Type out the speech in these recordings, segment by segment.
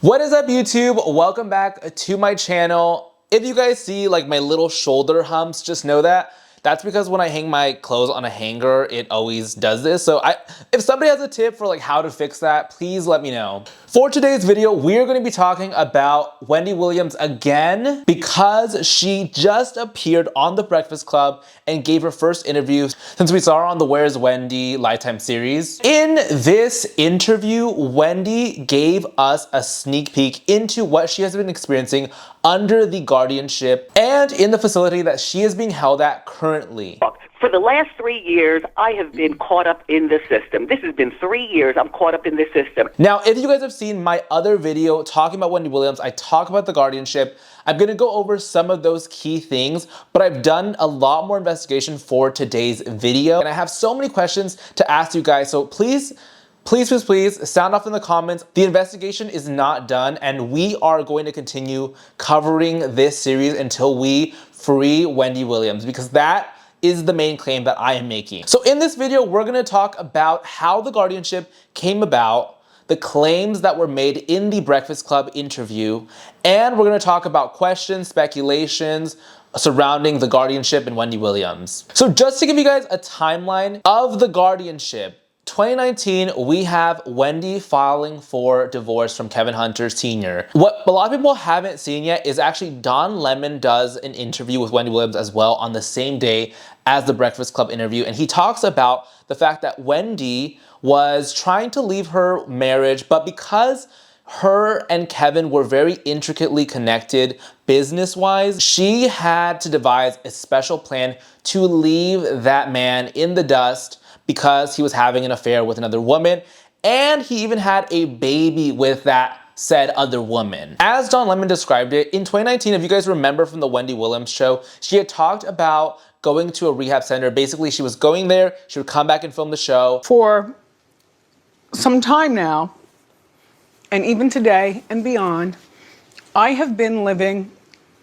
What is up, YouTube? Welcome back to my channel. If you guys see like my little shoulder humps, just know that that's because when I hang my clothes on a hanger, it always does this. So if somebody has a tip for like how to fix that, please let me know. For today's video, we're going to be talking about Wendy Williams again because she just appeared on The Breakfast Club and gave her first interview since we saw her on the Where's Wendy Lifetime series. In this interview, Wendy gave us a sneak peek into what she has been experiencing under the guardianship and in the facility that she is being held at currently. For the last 3 years, I have been caught up in the system. This has been 3 years I'm caught up in this system. Now, if you guys have seen my other video talking about Wendy Williams, I talk about the guardianship. I'm gonna go over some of those key things, but I've done a lot more investigation for today's video. And I have so many questions to ask you guys, so please sound off in the comments. The investigation is not done, and we are going to continue covering this series until we free Wendy Williams, because that is the main claim that I am making. So in this video, we're gonna talk about how the guardianship came about, the claims that were made in the Breakfast Club interview, and we're gonna talk about questions, speculations surrounding the guardianship and Wendy Williams. So just to give you guys a timeline of the guardianship, 2019, we have Wendy filing for divorce from Kevin Hunter Sr. What a lot of people haven't seen yet is actually Don Lemon does an interview with Wendy Williams as well on the same day as the Breakfast Club interview, and he talks about the fact that Wendy was trying to leave her marriage, but because her and Kevin were very intricately connected business-wise, she had to devise a special plan to leave that man in the dust because he was having an affair with another woman, and he even had a baby with that said other woman. As Don Lemon described it, in 2019, if you guys remember from the Wendy Williams show, she had talked about going to a rehab center. Basically, she was going there, she would come back and film the show. For some time now, and even today and beyond, I have been living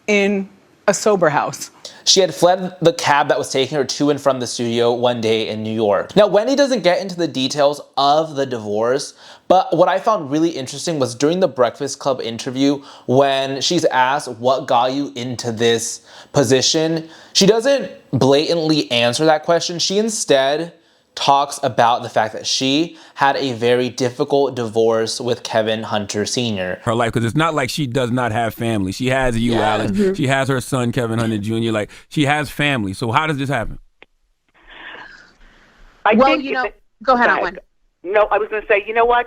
in a sober house. She had fled the cab that was taking her to and from the studio one day in New York. Now, Wendy doesn't get into the details of the divorce, but what I found really interesting was during the Breakfast Club interview, when she's asked what got you into this position, she doesn't blatantly answer that question. She instead talks about the fact that she had a very difficult divorce with Kevin Hunter Sr. Her life, because it's not like she does not have family. She has you, Alex. Mm-hmm. She has her son, Kevin Hunter Jr. Like, she has family. So how does this happen? Go ahead, Owen. No, I was going to say, you know what?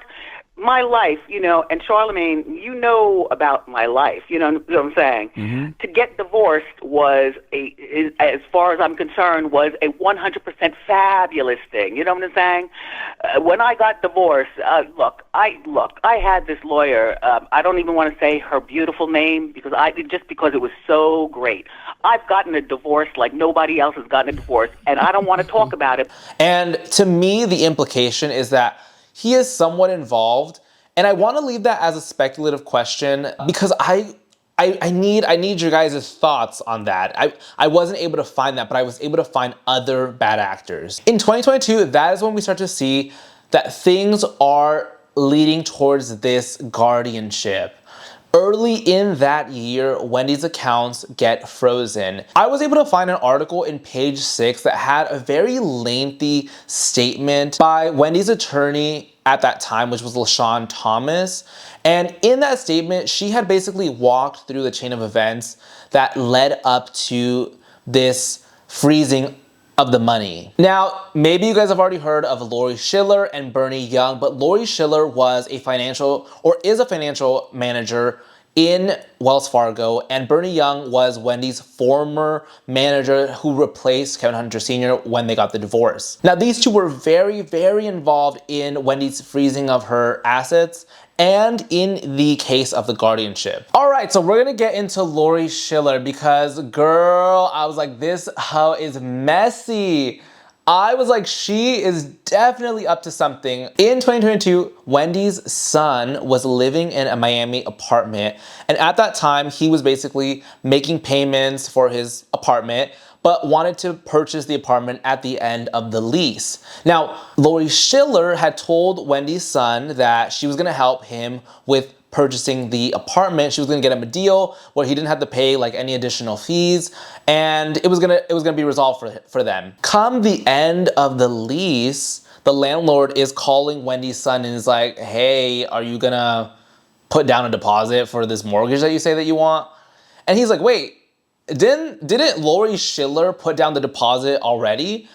My life, and Charlemagne, you know about my life, you know what I'm saying? Mm-hmm. To get divorced was, as far as I'm concerned, was a 100% fabulous thing. You know what I'm saying? When I got divorced, look, I had this lawyer. I don't even want to say her beautiful name because it was so great. I've gotten a divorce like nobody else has gotten a divorce, and I don't want to talk about it. And to me, the implication is that he is somewhat involved, and I want to leave that as a speculative question because I need your guys' thoughts on that. I wasn't able to find that, but I was able to find other bad actors. In 2022, that is when we start to see that things are leading towards this guardianship. Early in that year, Wendy's accounts get frozen. I was able to find an article in Page 6 that had a very lengthy statement by Wendy's attorney at that time, which was LaShawn Thomas. And in that statement, she had basically walked through the chain of events that led up to this freezing of the money. Now, maybe you guys have already heard of Lori Schiller and Bernie Young, but Lori Schiller is a financial manager in Wells Fargo, and Bernie Young was Wendy's former manager who replaced Kevin Hunter Sr. when they got the divorce. Now, these two were very, very involved in Wendy's freezing of her assets and in the case of the guardianship. All right, so we're gonna get into Lori Schiller because, girl, I was like, this hoe is messy. I was like, she is definitely up to something. In 2022, Wendy's son was living in a Miami apartment, and at that time, he was basically making payments for his apartment, but wanted to purchase the apartment at the end of the lease. Now, Lori Schiller had told Wendy's son that she was gonna help him with purchasing the apartment. She was gonna get him a deal where he didn't have to pay like any additional fees, and it was gonna be resolved for them. Come the end of the lease, the landlord is calling Wendy's son and is like, hey, are you gonna put down a deposit for this mortgage that you say that you want? And he's like, wait, didn't Lori Schiller put down the deposit already?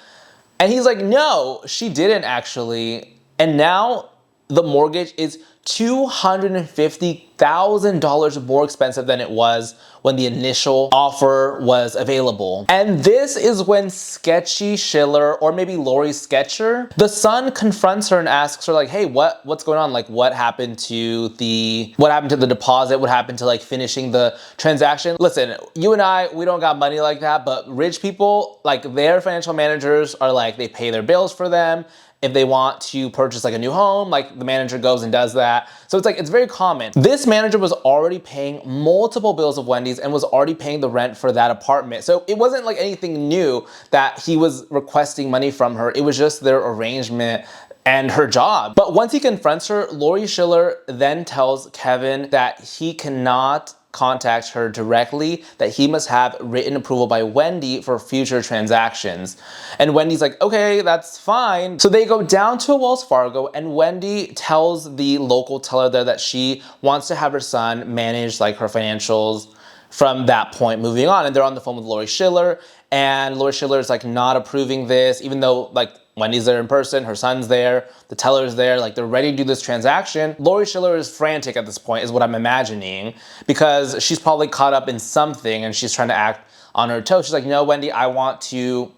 And he's like, no, she didn't actually. And now the mortgage is $250,000 more expensive than it was when the initial offer was available. And this is when sketchy Schiller, or maybe Lori Sketcher, the son confronts her and asks her like, hey, what's going on? Like, what happened to the deposit? What happened to like finishing the transaction? Listen, you and I, we don't got money like that, but rich people, like their financial managers are like, they pay their bills for them. If they want to purchase like a new home, like the manager goes and does that. So it's like, it's very common. This manager was already paying multiple bills of Wendy's and was already paying the rent for that apartment. So it wasn't like anything new that he was requesting money from her. It was just their arrangement and her job. But once he confronts her, Lori Schiller then tells Kevin that he cannot contact her directly, that he must have written approval by Wendy for future transactions. And Wendy's like, okay, that's fine. So they go down to Wells Fargo, and Wendy tells the local teller there that she wants to have her son manage like her financials from that point moving on. And they're on the phone with Lori Schiller, and Lori Schiller is like not approving this, even though like Wendy's there in person, her son's there, the teller's there, like they're ready to do this transaction. Lori Schiller is frantic at this point, is what I'm imagining, because she's probably caught up in something and she's trying to act on her toes. She's like, no, Wendy, I want to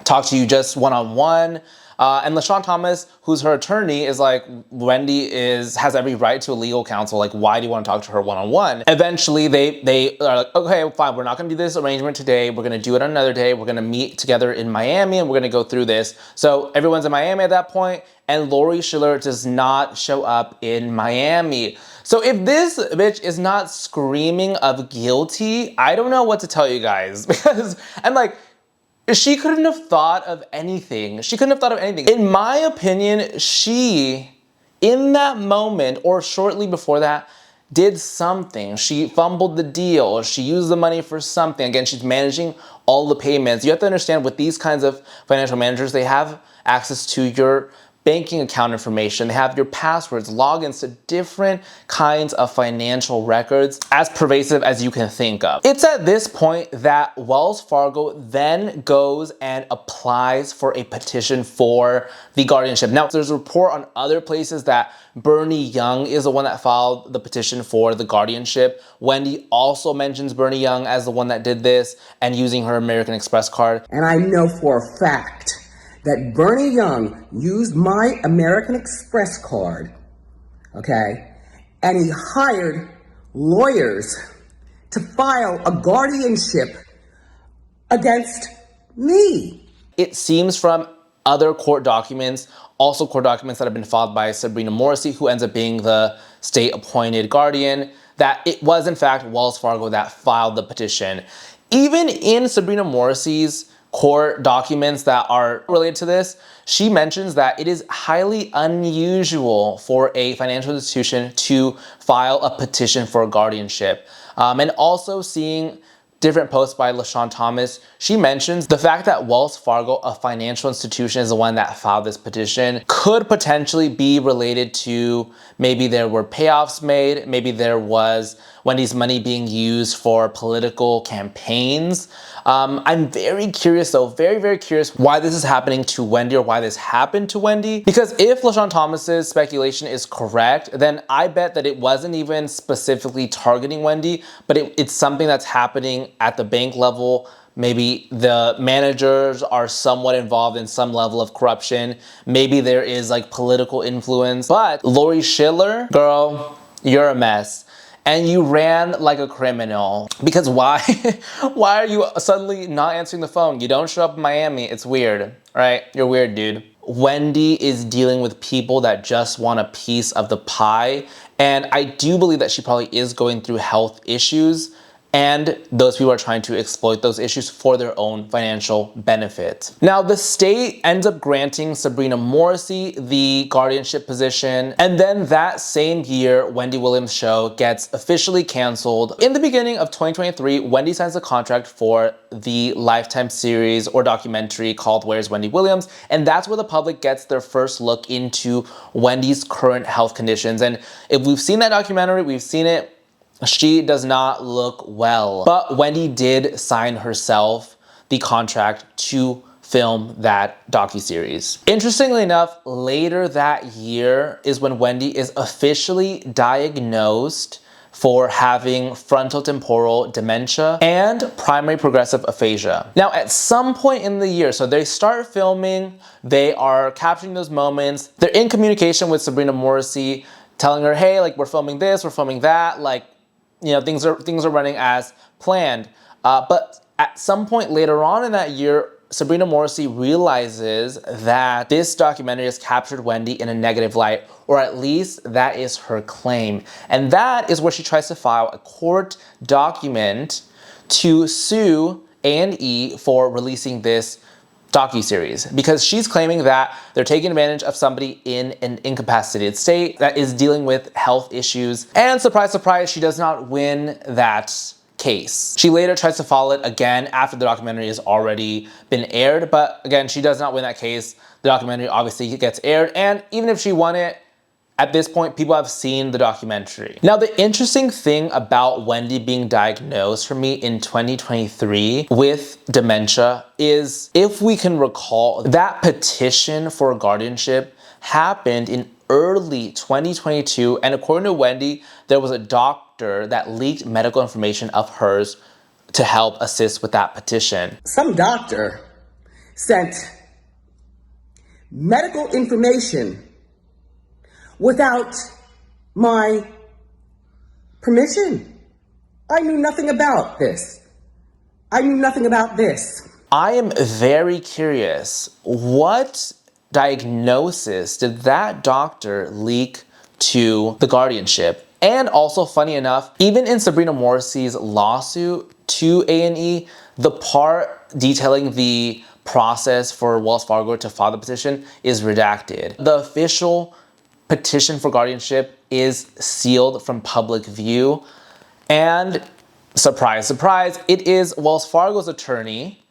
talk to you just one-on-one. And LaShawn Thomas, who's her attorney, is like, Wendy has every right to a legal counsel. Like, why do you want to talk to her one-on-one? Eventually, they are like, okay, fine, we're not going to do this arrangement today. We're going to do it another day. We're going to meet together in Miami, and we're going to go through this. So everyone's in Miami at that point, and Lori Schiller does not show up in Miami. So if this bitch is not screaming of guilty, I don't know what to tell you guys, because I'm like, she couldn't have thought of anything. She couldn't have thought of anything. In my opinion, she, in that moment or shortly before that, did something. She fumbled the deal. She used the money for something. Again, she's managing all the payments. You have to understand, with these kinds of financial managers, they have access to your banking account information. They have your passwords, logins to different kinds of financial records, as pervasive as you can think of. It's at this point that Wells Fargo then goes and applies for a petition for the guardianship. Now, there's a report on other places that Bernie Young is the one that filed the petition for the guardianship. Wendy also mentions Bernie Young as the one that did this and using her American Express card. And I know for a fact that Bernie Young used my American Express card, okay, and he hired lawyers to file a guardianship against me. It seems from other court documents, also court documents that have been filed by Sabrina Morrissey, who ends up being the state-appointed guardian, that it was in fact Wells Fargo that filed the petition. Even in Sabrina Morrissey's court documents that are related to this, she mentions that it is highly unusual for a financial institution to file a petition for guardianship. And also seeing different posts by LaShawn Thomas, she mentions the fact that Wells Fargo, a financial institution, is the one that filed this petition, could potentially be related to maybe there were payoffs made, maybe there was Wendy's money being used for political campaigns. I'm very curious though, very, very curious why this is happening to Wendy, or why this happened to Wendy. Because if LaShawn Thomas's speculation is correct, then I bet that it wasn't even specifically targeting Wendy, but it's something that's happening at the bank level. Maybe the managers are somewhat involved in some level of corruption. Maybe there is like political influence. But Lori Schiller, girl, you're a mess. And you ran like a criminal. Because why? Why are you suddenly not answering the phone? You don't show up in Miami. It's weird, right? You're weird, dude. Wendy is dealing with people that just want a piece of the pie. And I do believe that she probably is going through health issues. and those people are trying to exploit those issues for their own financial benefit. Now, the state ends up granting Sabrina Morrissey the guardianship position, and then that same year, Wendy Williams' show gets officially canceled. In the beginning of 2023, Wendy signs a contract for the Lifetime series or documentary called Where's Wendy Williams, and that's where the public gets their first look into Wendy's current health conditions. And if we've seen that documentary, we've seen it, she does not look well. But Wendy did sign herself the contract to film that docuseries. Interestingly enough, later that year is when Wendy is officially diagnosed for having frontotemporal dementia and primary progressive aphasia. Now, at some point in the year, so they start filming, they are capturing those moments, they're in communication with Sabrina Morrissey, telling her, hey, like, we're filming this, we're filming that, like, you know, things are running as planned. But at some point later on in that year, Sabrina Morrissey realizes that this documentary has captured Wendy in a negative light, or at least that is her claim. And that is where she tries to file a court document to sue A&E for releasing this docuseries, because she's claiming that they're taking advantage of somebody in an incapacitated state that is dealing with health issues. And surprise, surprise, she does not win that case. She later tries to file it again after the documentary has already been aired, but again, she does not win that case. The documentary obviously gets aired, and even if she won it, at this point, people have seen the documentary. Now, the interesting thing about Wendy being diagnosed for me in 2023 with dementia is, if we can recall, that petition for guardianship happened in early 2022, and according to Wendy, there was a doctor that leaked medical information of hers to help assist with that petition. Some doctor sent medical information without my permission. I knew nothing about this. I knew nothing about this. I am very curious, what diagnosis did that doctor leak to the guardianship? And also, funny enough, even in Sabrina Morrissey's lawsuit to A&E, the part detailing the process for Wells Fargo to file the petition is redacted. The official petition for guardianship is sealed from public view, and surprise, surprise, it is Wells Fargo's attorney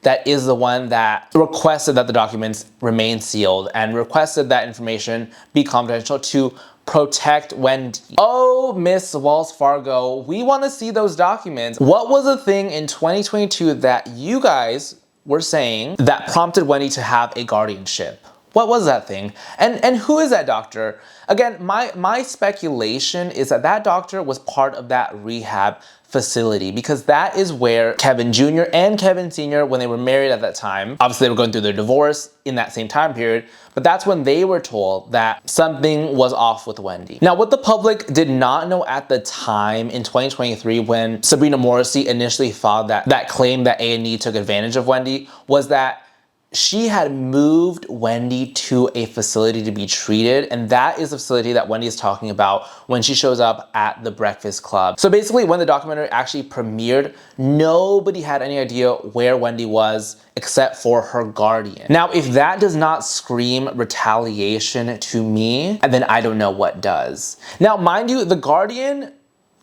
that is the one that requested that the documents remain sealed and requested that information be confidential to protect Wendy. Oh, Miss Wells Fargo, we want to see those documents. What was the thing in 2022 that you guys were saying that prompted Wendy to have a guardianship? What was that thing? And who is that doctor? Again, my speculation is that that doctor was part of that rehab facility, because that is where Kevin Jr. and Kevin Sr., when they were married at that time, obviously they were going through their divorce in that same time period, but that's when they were told that something was off with Wendy. Now, what the public did not know at the time in 2023, when Sabrina Morrissey initially filed that claim that A&E took advantage of Wendy, was that she had moved Wendy to a facility to be treated, and that is the facility that Wendy is talking about when she shows up at the Breakfast Club. So basically, when the documentary actually premiered, nobody had any idea where Wendy was except for her guardian. Now, if that does not scream retaliation to me, then I don't know what does. Now, mind you, the guardian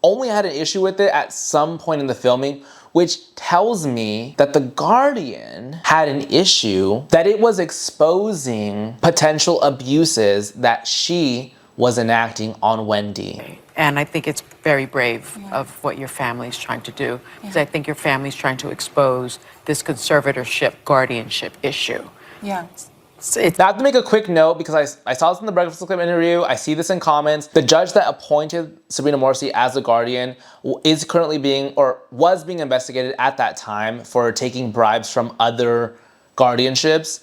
only had an issue with it at some point in the filming, which tells me that the Guardian had an issue that it was exposing potential abuses that she was enacting on Wendy. And I think it's very brave of what your family's trying to do, because I think your family's trying to expose this conservatorship, guardianship issue. Yeah. Now, I have to make a quick note, because I saw this in the Breakfast Club interview, I see this in comments. The judge that appointed Sabrina Morrissey as the guardian is currently was being investigated at that time for taking bribes from other guardianships.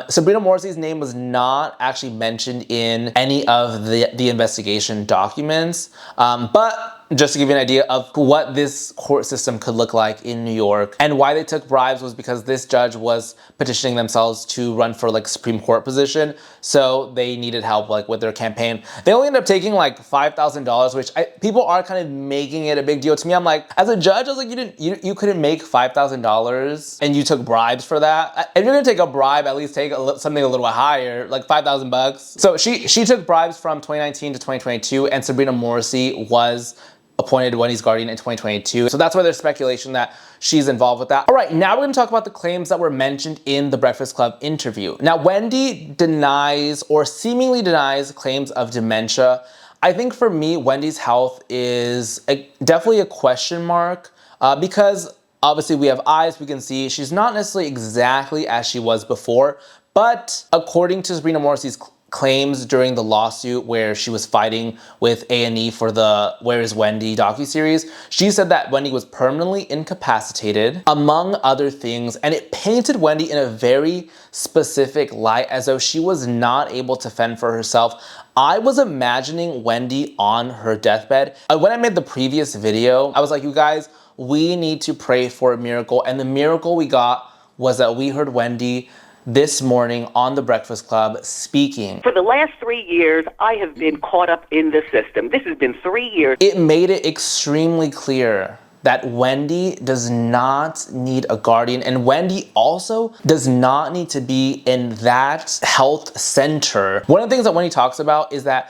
Sabrina Morrissey's name was not actually mentioned in any of the investigation documents, but just to give you an idea of what this court system could look like in New York. And why they took bribes was because this judge was petitioning themselves to run for like Supreme Court position. So they needed help like with their campaign. They only ended up taking like $5,000, which people are kind of making it a big deal. To me, I'm like, as a judge, I was like, you couldn't make $5,000 and you took bribes for that. If you're gonna take a bribe, at least take something a little bit higher, like $5,000. So she took bribes from 2019 to 2022, and Sabrina Morrissey was appointed Wendy's guardian in 2022. So that's why there's speculation that she's involved with that. All right, now we're gonna talk about the claims that were mentioned in the Breakfast Club interview. Now, Wendy denies or seemingly denies claims of dementia. I think for me, Wendy's health is definitely a question mark because obviously we have eyes, we can see. She's not necessarily exactly as she was before, but according to Sabrina Morrissey's claims during the lawsuit where she was fighting with A&E for the Where is Wendy docuseries, she said that Wendy was permanently incapacitated, among other things, and it painted Wendy in a very specific light as though she was not able to fend for herself. I was imagining Wendy on her deathbed. When I made the previous video, I was like, you guys, we need to pray for a miracle, and the miracle we got was that we heard Wendy this morning on The Breakfast Club speaking. For the last 3 years, I have been caught up in the system. This has been 3 years. It made it extremely clear that Wendy does not need a guardian, and Wendy also does not need to be in that health center. One of the things that Wendy talks about is that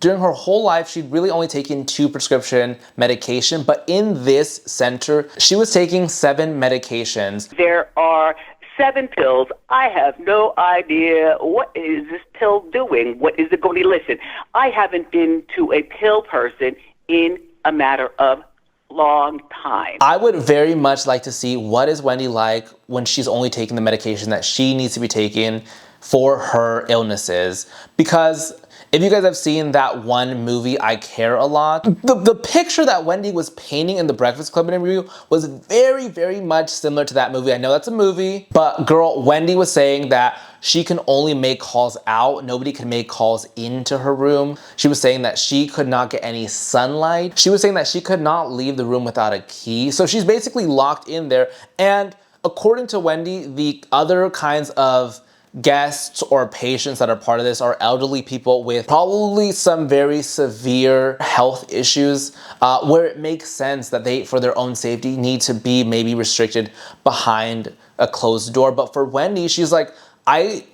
during her whole life, she'd really only taken 2 prescription medication, but in this center, she was taking 7 medications. There are 7 pills. I have no idea what is this pill doing. What is it going to listen? I haven't been to a pill person in a matter of long time. I would very much like to see what is Wendy like when she's only taking the medication that she needs to be taking for her illnesses. Because if you guys have seen that one movie, I Care a Lot, the picture that Wendy was painting in the Breakfast Club interview was very, very much similar to that movie. I know that's a movie, but girl, Wendy was saying that she can only make calls out. Nobody can make calls into her room. She was saying that she could not get any sunlight. She was saying that she could not leave the room without a key. So she's basically locked in there. And according to Wendy, the other kinds of guests or patients that are part of this are elderly people with probably some very severe health issues where it makes sense that they, for their own safety, need to be maybe restricted behind a closed door. But for Wendy, she's like, I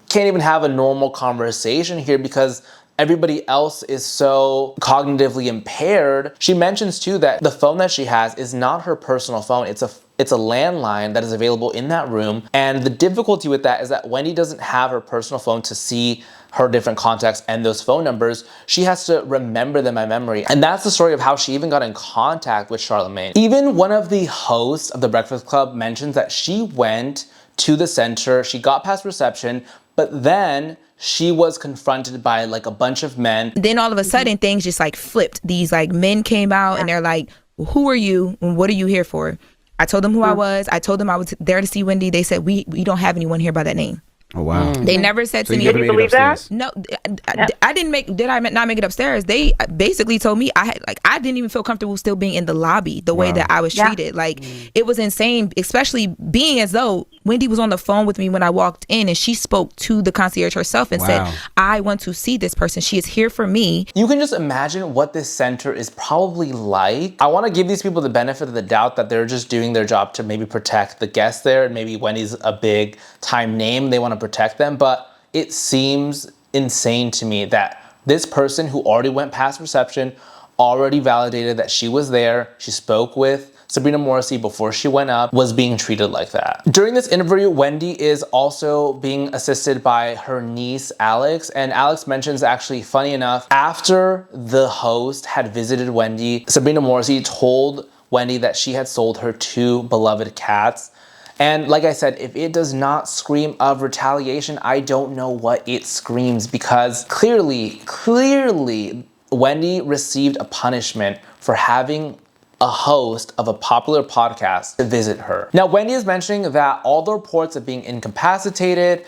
can't even have a normal conversation here because everybody else is so cognitively impaired. She mentions too that the phone that she has is not her personal phone. It's a landline that is available in that room. And the difficulty with that is that Wendy doesn't have her personal phone to see her different contacts and those phone numbers. She has to remember them by memory. And that's the story of how she even got in contact with Charlamagne. Even one of the hosts of The Breakfast Club mentions that she went to the center, she got past reception, but then she was confronted by like a bunch of men. Then all of a sudden things just like flipped. These like men came out and they're like, well, who are you and what are you here for? I told them who I was. I told them I was there to see Wendy. They said, we don't have anyone here by that name. Oh, wow. They never said So to me. you never made it upstairs? No, I didn't make, did I not make it upstairs? They basically told me I didn't even feel comfortable still being in the lobby the way that I was treated. Like it was insane, especially being as though Wendy was on the phone with me when I walked in and she spoke to the concierge herself and said, I want to see this person. She is here for me. You can just imagine what this center is probably like. I want to give these people the benefit of the doubt that they're just doing their job to maybe protect the guests there. And maybe Wendy's a big time name. They want to protect them. But it seems insane to me that this person who already went past reception, already validated that she was there, she spoke with Sabrina Morrissey before she went up, was being treated like that. During this interview, Wendy is also being assisted by her niece, Alex. And Alex mentions, actually, funny enough, after the host had visited Wendy, Sabrina Morrissey told Wendy that she had sold her 2 beloved cats. And like I said, if it does not scream of retaliation, I don't know what it screams, because clearly, Wendy received a punishment for having a host of a popular podcast to visit her. Now, Wendy is mentioning that all the reports of being incapacitated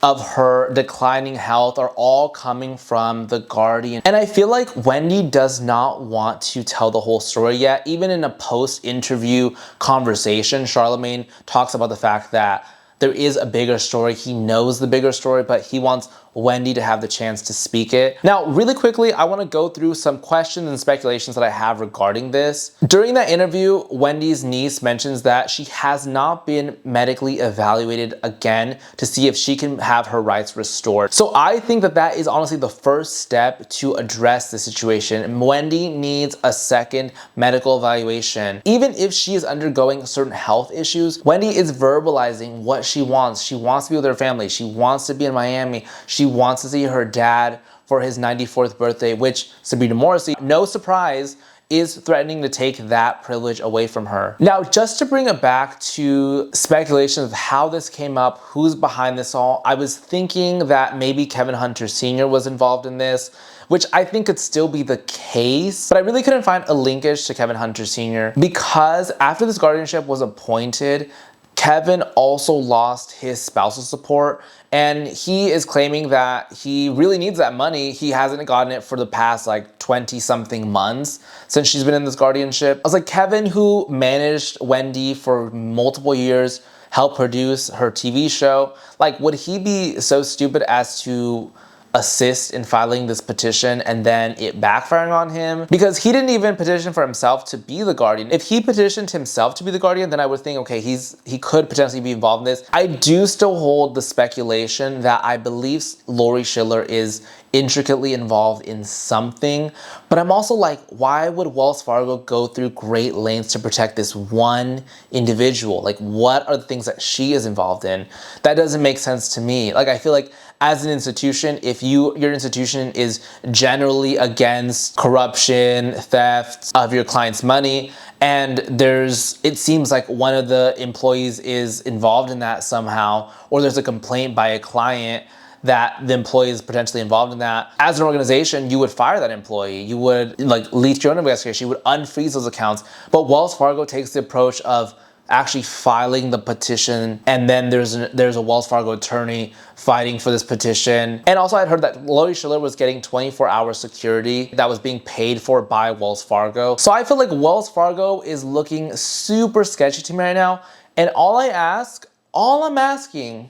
of her declining health are all coming from the Guardian. And I feel like Wendy does not want to tell the whole story yet. Even in a post-interview conversation, Charlemagne talks about the fact that there is a bigger story. He knows the bigger story, but he wants Wendy to have the chance to speak it. Now, really quickly, I want to go through some questions and speculations that I have regarding this. During that interview, Wendy's niece mentions that she has not been medically evaluated again to see if she can have her rights restored. So I think that that is honestly the first step to address the situation. Wendy needs a second medical evaluation. Even if she is undergoing certain health issues, Wendy is verbalizing what she wants. She wants to be with her family. She wants to be in Miami. She wants to see her dad for his 94th birthday, which Sabrina Morrissey, no surprise, is threatening to take that privilege away from her. Now, just to bring it back to speculation of how this came up, who's behind this all, I was thinking that maybe Kevin Hunter Sr. was involved in this, which I think could still be the case, but I really couldn't find a linkage to Kevin Hunter Sr. because after this guardianship was appointed, Kevin also lost his spousal support, and he is claiming that he really needs that money. He hasn't gotten it for the past like 20 something months since she's been in this guardianship. I was like, Kevin, who managed Wendy for multiple years, helped produce her TV show, like, would he be so stupid as to assist in filing this petition and then it backfiring on him? Because he didn't even petition for himself to be the guardian. If he petitioned himself to be the guardian, then I would think, okay, he could potentially be involved in this. I do still hold the speculation that I believe Lori Schiller is intricately involved in something, but I'm also like, why would Wells Fargo go through great lengths to protect this one individual? Like, what are the things that she is involved in? That doesn't make sense to me. Like, I feel like as an institution, if your institution is generally against corruption, theft of your client's money, and it seems like one of the employees is involved in that somehow, or there's a complaint by a client that the employee is potentially involved in that, as an organization, you would fire that employee. You would like lead your own investigation. You would unfreeze those accounts. But Wells Fargo takes the approach of actually filing the petition, and then there's a Wells Fargo attorney fighting for this petition. And also I'd heard that Lori Schiller was getting 24-hour security that was being paid for by Wells Fargo. So I feel like Wells Fargo is looking super sketchy to me right now. And all I'm asking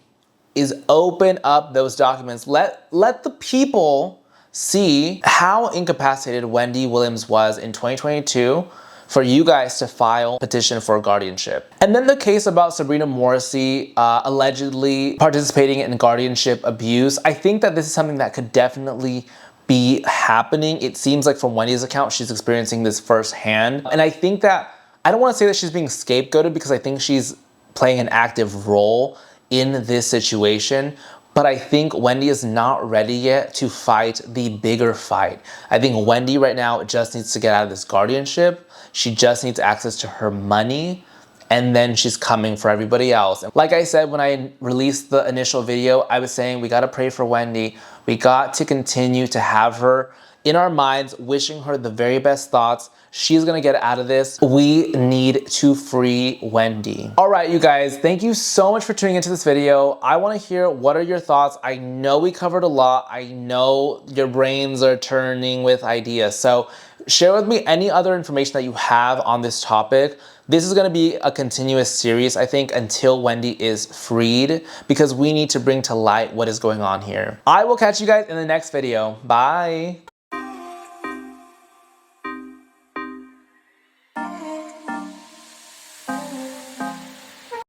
is open up those documents. Let the people see how incapacitated Wendy Williams was in 2022 for you guys to file a petition for guardianship. And then the case about Sabrina Morrissey allegedly participating in guardianship abuse. I think that this is something that could definitely be happening. It seems like from Wendy's account, she's experiencing this firsthand. And I think that, I don't want to say that she's being scapegoated because I think she's playing an active role in this situation, but I think Wendy is not ready yet to fight the bigger fight. I think Wendy right now just needs to get out of this guardianship. She just needs access to her money, and then she's coming for everybody else. Like I said, when I released the initial video, I was saying we gotta pray for Wendy. We got to continue to have her in our minds, wishing her the very best thoughts. She's gonna get out of this. We need to free Wendy. All right, you guys, thank you so much for tuning into this video. I wanna hear what are your thoughts. I know we covered a lot. I know your brains are turning with ideas. So share with me any other information that you have on this topic. This is gonna be a continuous series, I think, until Wendy is freed, because we need to bring to light what is going on here. I will catch you guys in the next video. Bye.